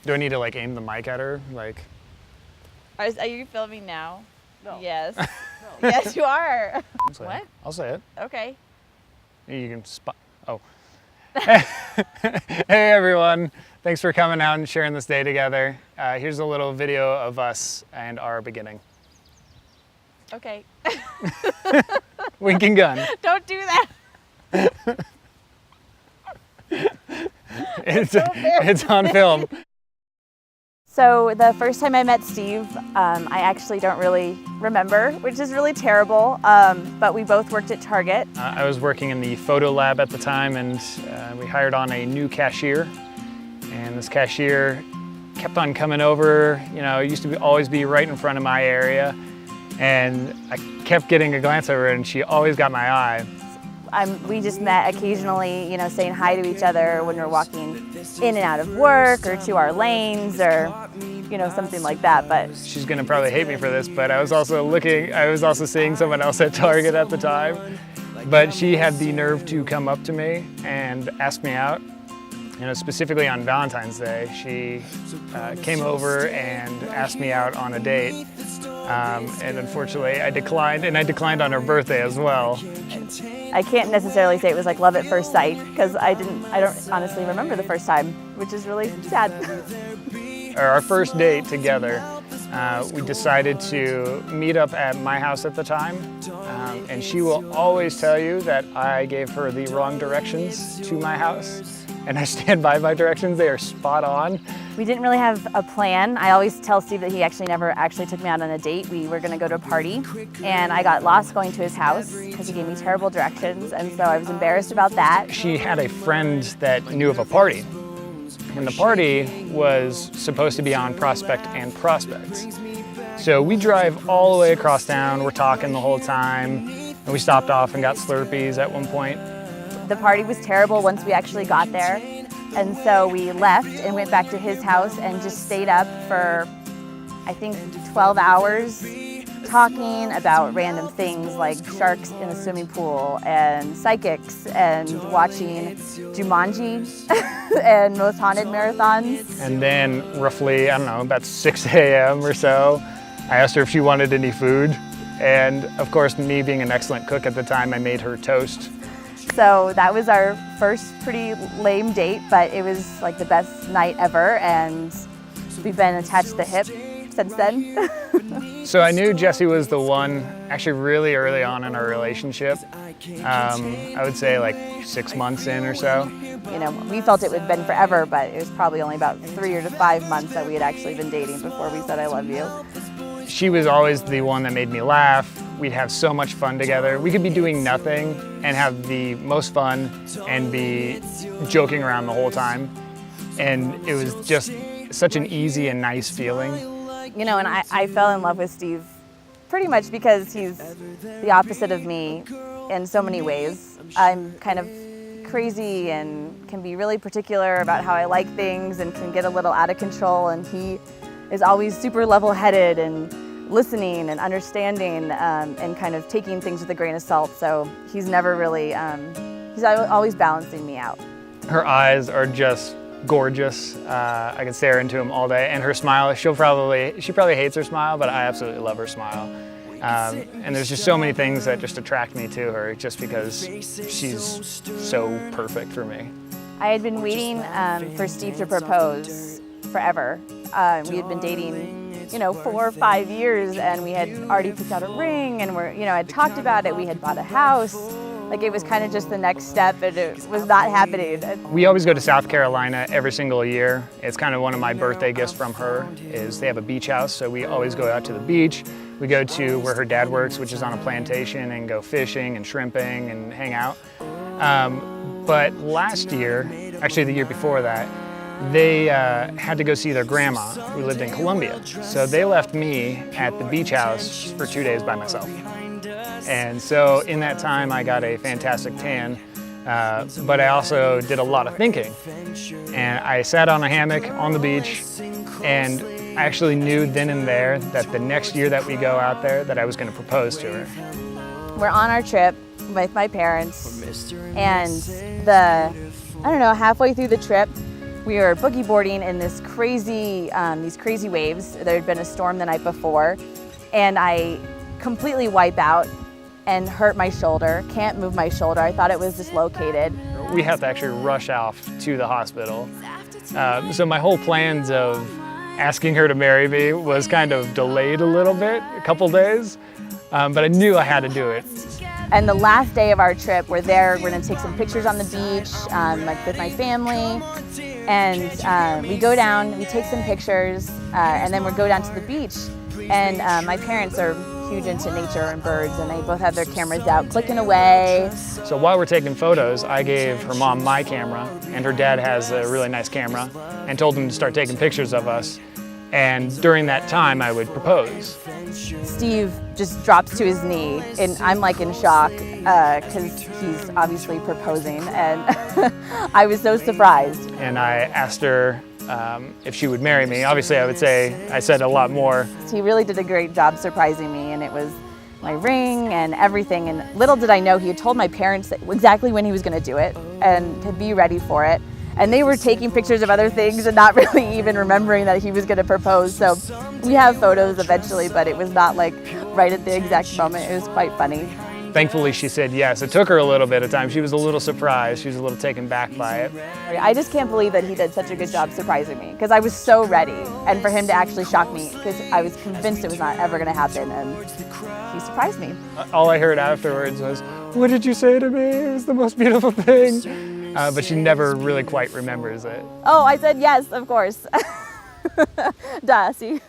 Do I need to like aim the mic at her? Like. Are you filming now? No. Yes. No. Yes, you are. What? I'll say it. Okay. You can spot. Oh. Hey everyone. Thanks for coming out and sharing this day together. Here's a little video of us and our beginning. Okay. Winking gun. Don't do that. It's on film. So the first time I met Steve, I actually don't really remember, which is really terrible, but we both worked at Target. I was working in the photo lab at the time, and we hired on a new cashier. And this cashier kept on coming over. You know, it used to always be right in front of my area. And I kept getting a glance over her, and she always got my eye. We just met occasionally, you know, saying hi to each other when we're walking in and out of work or to our lanes or, you know, something like that. But she's gonna probably hate me for this, but I was also seeing someone else at Target at the time. But she had the nerve to come up to me and ask me out. You know, specifically on Valentine's Day, she came over and asked me out on a date. And unfortunately, I declined, and I declined on her birthday as well. I can't necessarily say it was like love at first sight because I don't honestly remember the first time, which is really sad. Our first date together, we decided to meet up at my house at the time, and she will always tell you that I gave her the wrong directions to my house. And I stand by my directions, they are spot on. We didn't really have a plan. I always tell Steve that he actually never took me out on a date. We were gonna go to a party, and I got lost going to his house because he gave me terrible directions, and so I was embarrassed about that. She had a friend that knew of a party, and the party was supposed to be on Prospect and Prospect. So we drive all the way across town, we're talking the whole time, and we stopped off and got Slurpees at one point. The party was terrible once we actually got there, and so we left and went back to his house and just stayed up for, I think, 12 hours talking about random things like sharks in a swimming pool and psychics and watching Jumanji and Most Haunted marathons. And then roughly, I don't know, about 6 a.m. or so, I asked her if she wanted any food. And of course, me being an excellent cook at the time, I made her toast. So that was our first pretty lame date, but it was like the best night ever, and we've been attached to the hip since then. So I knew Jessie was the one actually really early on in our relationship. I would say like 6 months in or so. You know, we felt it would have been forever, but it was probably only about 3 or 5 months that we had actually been dating before we said I love you. She was always the one that made me laugh. We'd have so much fun together. We could be doing nothing and have the most fun and be joking around the whole time. And it was just such an easy and nice feeling. You know, and I fell in love with Steve pretty much because he's the opposite of me in so many ways. I'm kind of crazy and can be really particular about how I like things and can get a little out of control, and he is always super level-headed and listening and understanding and kind of taking things with a grain of salt. So he's never really, he's always balancing me out. Her eyes are just gorgeous. I can stare into them all day. And her smile, she probably hates her smile, but I absolutely love her smile. And there's just so many things that just attract me to her just because she's so perfect for me. I had been waiting for Steve to propose forever. We had been dating, you know, 4 or 5 years, and we had already picked out a ring, and had talked about it. We had bought a house. Like, it was kind of just the next step, and it was not happening. We always go to South Carolina every single year. It's kind of one of my birthday gifts from her, is they have a beach house, so we always go out to the beach. We go to where her dad works, which is on a plantation, and go fishing and shrimping and hang out. But last year, actually the year before that, they had to go see their grandma, who lived in Columbia. So they left me at the beach house for 2 days by myself. And so in that time, I got a fantastic tan, but I also did a lot of thinking. And I sat on a hammock on the beach, and I actually knew then and there that the next year that we go out there, that I was gonna propose to her. We're on our trip with my parents, and halfway through the trip, We were boogie boarding in these crazy waves. There had been a storm the night before, and I completely wipe out and hurt my shoulder, can't move my shoulder. I thought it was dislocated. We have to actually rush off to the hospital. So my whole plans of asking her to marry me was kind of delayed a little bit, a couple days, but I knew I had to do it. And the last day of our trip, we're gonna take some pictures on the beach, like with my family. And we go down, we take some pictures, and then we go down to the beach. And my parents are huge into nature and birds, and they both have their cameras out, clicking away. So while we're taking photos, I gave her mom my camera, and her dad has a really nice camera, and told them to start taking pictures of us. And during that time, I would propose. Steve just drops to his knee, and I'm like in shock because he's obviously proposing, and I was so surprised. And I asked her if she would marry me. Obviously, I said a lot more. He really did a great job surprising me, and it was my ring and everything. And little did I know, he had told my parents exactly when he was going to do it and to be ready for it. And they were taking pictures of other things and not really even remembering that he was going to propose. So we have photos eventually, but it was not like right at the exact moment. It was quite funny. Thankfully, she said yes. It took her a little bit of time. She was a little surprised. She was a little taken back by it. I just can't believe that he did such a good job surprising me, because I was so ready. And for him to actually shock me, because I was convinced it was not ever going to happen, and he surprised me. All I heard afterwards was, "What did you say to me? It was the most beautiful thing." But she never really quite remembers it. Oh, I said yes, of course. Duh, see?